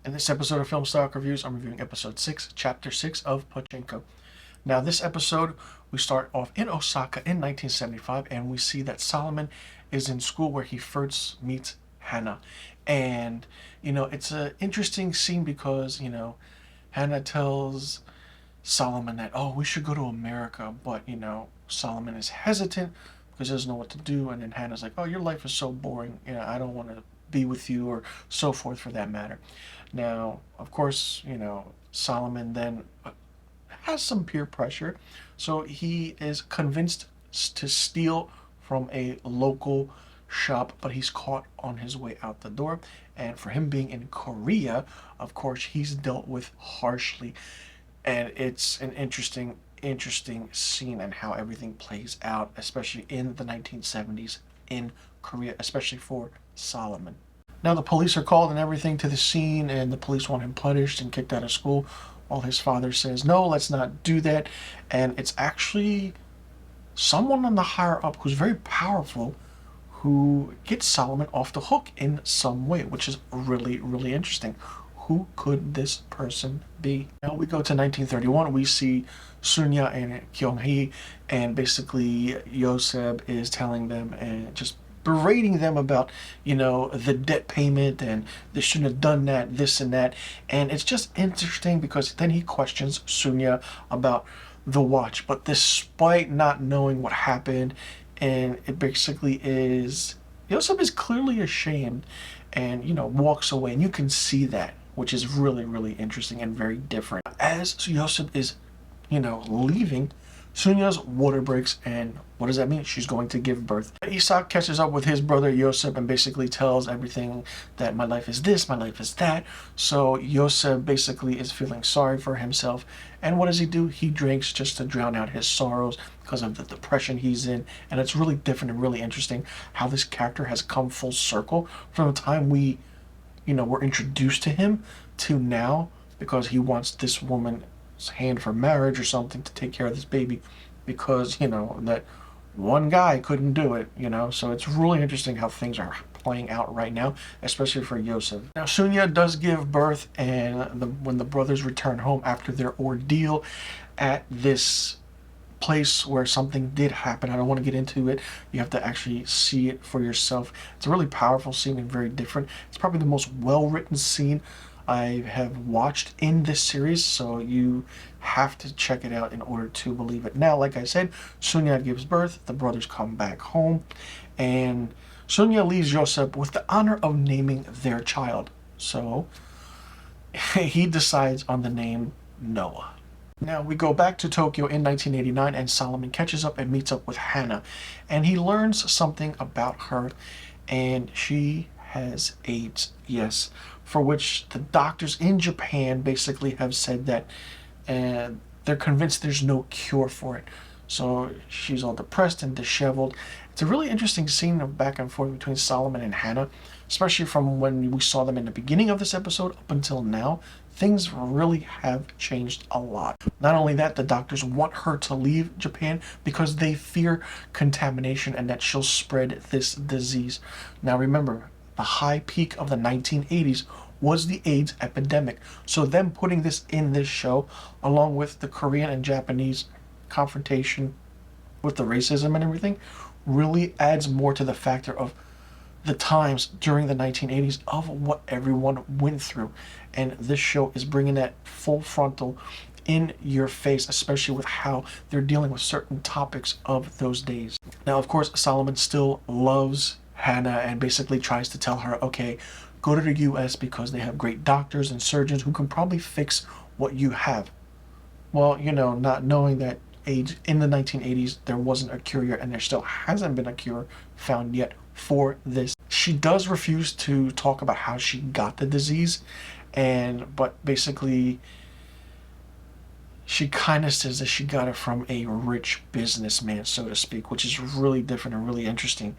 In this episode of Film Stock Reviews, I'm reviewing episode 6, chapter 6 of Pachinko. Now, this episode, we start off in Osaka in 1975, and we see that Solomon is in school where he first meets Hannah. And, it's an interesting scene because, Hannah tells Solomon that, oh, we should go to America, but, Solomon is hesitant because he doesn't know what to do, and then Hannah's like, oh, your life is so boring, I don't want to be with you, or so forth for that matter. Now, of course, Solomon then has some peer pressure, so he is convinced to steal from a local shop, but he's caught on his way out the door. And for him being in Korea, of course, he's dealt with harshly. And it's an interesting scene and how everything plays out, especially in the 1970s in Korea, especially for Solomon. Now the police are called and everything to the scene, and the police want him punished and kicked out of school, while his father says, no, let's not do that. And it's actually someone on the higher up who's very powerful who gets Solomon off the hook in some way, which is really, really interesting. Who could this person be? Now we go to 1931. We see Sunya and Kyung-hee, and basically Yoseb is telling them and just berating them about, the debt payment, and they shouldn't have done that, this and that. And it's just interesting because then he questions Sunya about the watch, but despite not knowing what happened, and it basically is, Yoseb is clearly ashamed and, walks away, and you can see that, which is really, really interesting and very different. As Yoseb is, leaving, Sunya's water breaks, and what does that mean? She's going to give birth. Isak catches up with his brother Yosef and basically tells everything that my life is this, my life is that. So Yosef basically is feeling sorry for himself. And what does he do? He drinks just to drown out his sorrows because of the depression he's in. And it's really different and really interesting how this character has come full circle from the time we, were introduced to him to now, because he wants this woman's hand for marriage or something to take care of this baby because, that one guy couldn't do it, So it's really interesting how things are playing out right now, especially for Yosef. Now, Sunya does give birth, and when the brothers return home after their ordeal at this place where something did happen, I don't want to get into it. You have to actually see it for yourself. It's a really powerful scene and very different. It's probably the most well-written scene I have watched in this series, so you have to check it out in order to believe it. Now, like I said, Sunya gives birth, the brothers come back home, and Sunya leaves Yosef with the honor of naming their child. So he decides on the name Noah. Now we go back to Tokyo in 1989, and Solomon catches up and meets up with Hannah, and he learns something about her, and she has AIDS, yes, for which the doctors in Japan basically have said that they're convinced there's no cure for it. So she's all depressed and disheveled. It's a really interesting scene of back and forth between Solomon and Hannah, especially from when we saw them in the beginning of this episode up until now. Things really have changed a lot. Not only that, the doctors want her to leave Japan because they fear contamination and that she'll spread this disease. Now remember, the high peak of the 1980s was the AIDS epidemic. So them putting this in this show, along with the Korean and Japanese confrontation with the racism and everything, really adds more to the factor of the times during the 1980s of what everyone went through. And this show is bringing that full frontal in your face, especially with how they're dealing with certain topics of those days. Now, of course, Solomon still loves Hannah and basically tries to tell her, okay, go to the US because they have great doctors and surgeons who can probably fix what you have. Well, not knowing that AIDS in the 1980s, there wasn't a cure yet, and there still hasn't been a cure found yet for this. She does refuse to talk about how she got the disease, but basically she kind of says that she got it from a rich businessman, so to speak, which is really different and really interesting.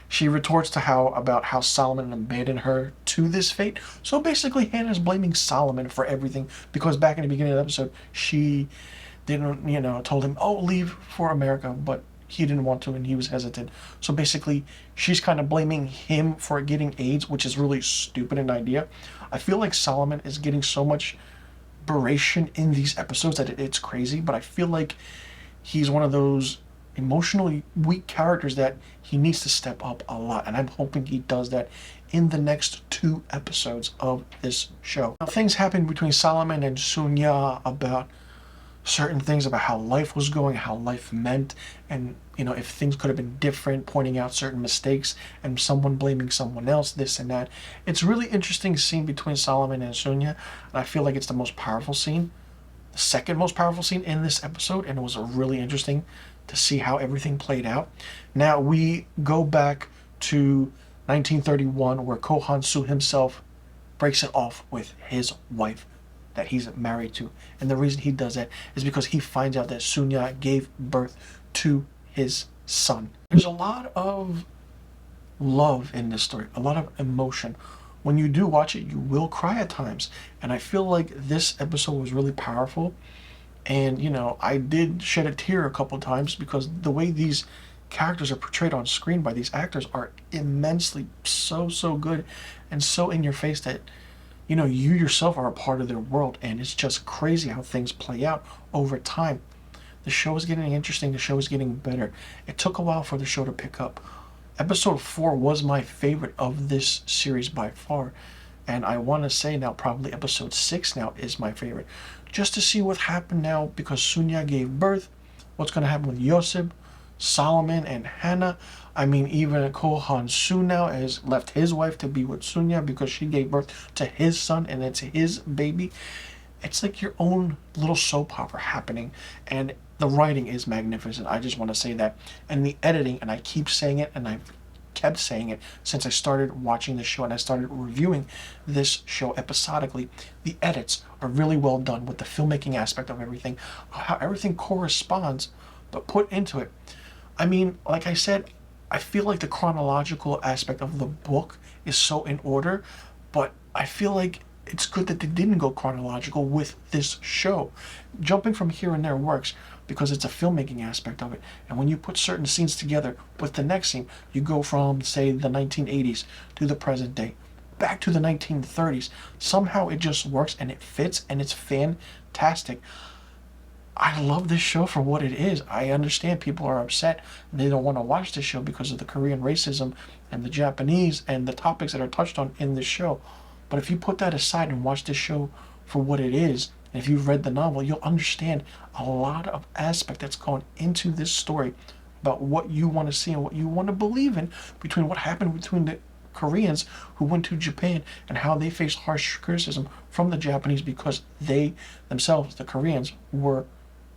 She retorts to how Solomon abandoned her to this fate. So basically, Hannah's blaming Solomon for everything because back in the beginning of the episode, she didn't, told him, oh, leave for America, but he didn't want to and he was hesitant. So basically, she's kind of blaming him for getting AIDS, which is really stupid an idea. I feel like Solomon is getting so much beration in these episodes that it's crazy, but I feel like he's one of those emotionally weak characters that he needs to step up a lot, and I'm hoping he does that in the next 2 episodes of this show. Now, things happen between Solomon and Sunya about certain things about how life was going, how life meant, and if things could have been different, pointing out certain mistakes and someone blaming someone else, this and that. It's really interesting scene between Solomon and Sunya, and I feel like it's the most powerful scene, the second most powerful scene in this episode, and it was really interesting to see how everything played out. Now we go back to 1931, where Kohan-soo himself breaks it off with his wife that he's married to. And the reason he does that is because he finds out that Sunya gave birth to his son. There's a lot of love in this story, a lot of emotion. When you do watch it, you will cry at times. And I feel like this episode was really powerful. And, I did shed a tear a couple times because the way these characters are portrayed on screen by these actors are immensely so good and so in your face that you yourself are a part of their world, and it's just crazy how things play out over time. The show is getting interesting, the show is getting better. It took a while for the show to pick up. Episode 4 was my favorite of this series by far, and I want to say now probably episode 6 now is my favorite. Just to see what happened now, because Sunya gave birth, what's going to happen with Yosef, Solomon, and Hannah. I mean, even Kohan-soo now has left his wife to be with Sunya because she gave birth to his son, and it's his baby. It's like your own little soap opera happening, and the writing is magnificent. I just want to say that. And the editing, and I keep saying it, and I've kept saying it since I started watching the show and I started reviewing this show episodically. The edits are really well done with the filmmaking aspect of everything, how everything corresponds, but put into it. I mean, like I said, I feel like the chronological aspect of the book is so in order, but I feel like it's good that they didn't go chronological with this show. Jumping from here and there works because it's a filmmaking aspect of it. And when you put certain scenes together with the next scene, you go from, say, the 1980s to the present day, back to the 1930s. Somehow it just works and it fits and it's fantastic. I love this show for what it is. I understand people are upset and they don't want to watch this show because of the Korean racism and the Japanese and the topics that are touched on in this show. But if you put that aside and watch this show for what it is, and if you've read the novel, you'll understand a lot of aspect that's gone into this story about what you want to see and what you want to believe in, between what happened between the Koreans who went to Japan and how they faced harsh criticism from the Japanese because they themselves, the Koreans, were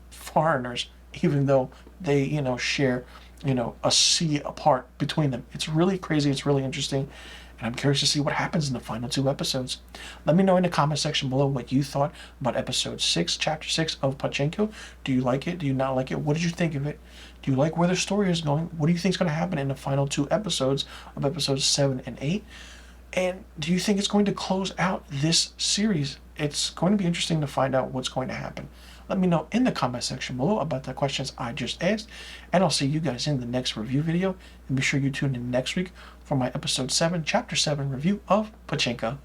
foreigners, even though they, share, a sea apart between them. It's really crazy. It's really interesting. And I'm curious to see what happens in the final 2 episodes. Let me know in the comment section below what you thought about episode 6, chapter 6 of Pachinko. Do you like it? Do you not like it? What did you think of it? Do you like where the story is going? What do you think is going to happen in the final 2 episodes of episodes 7 and 8? And do you think it's going to close out this series? It's going to be interesting to find out what's going to happen. Let me know in the comment section below about the questions I just asked, and I'll see you guys in the next review video. And be sure you tune in next week for my episode 7, chapter 7 review of Pachinko.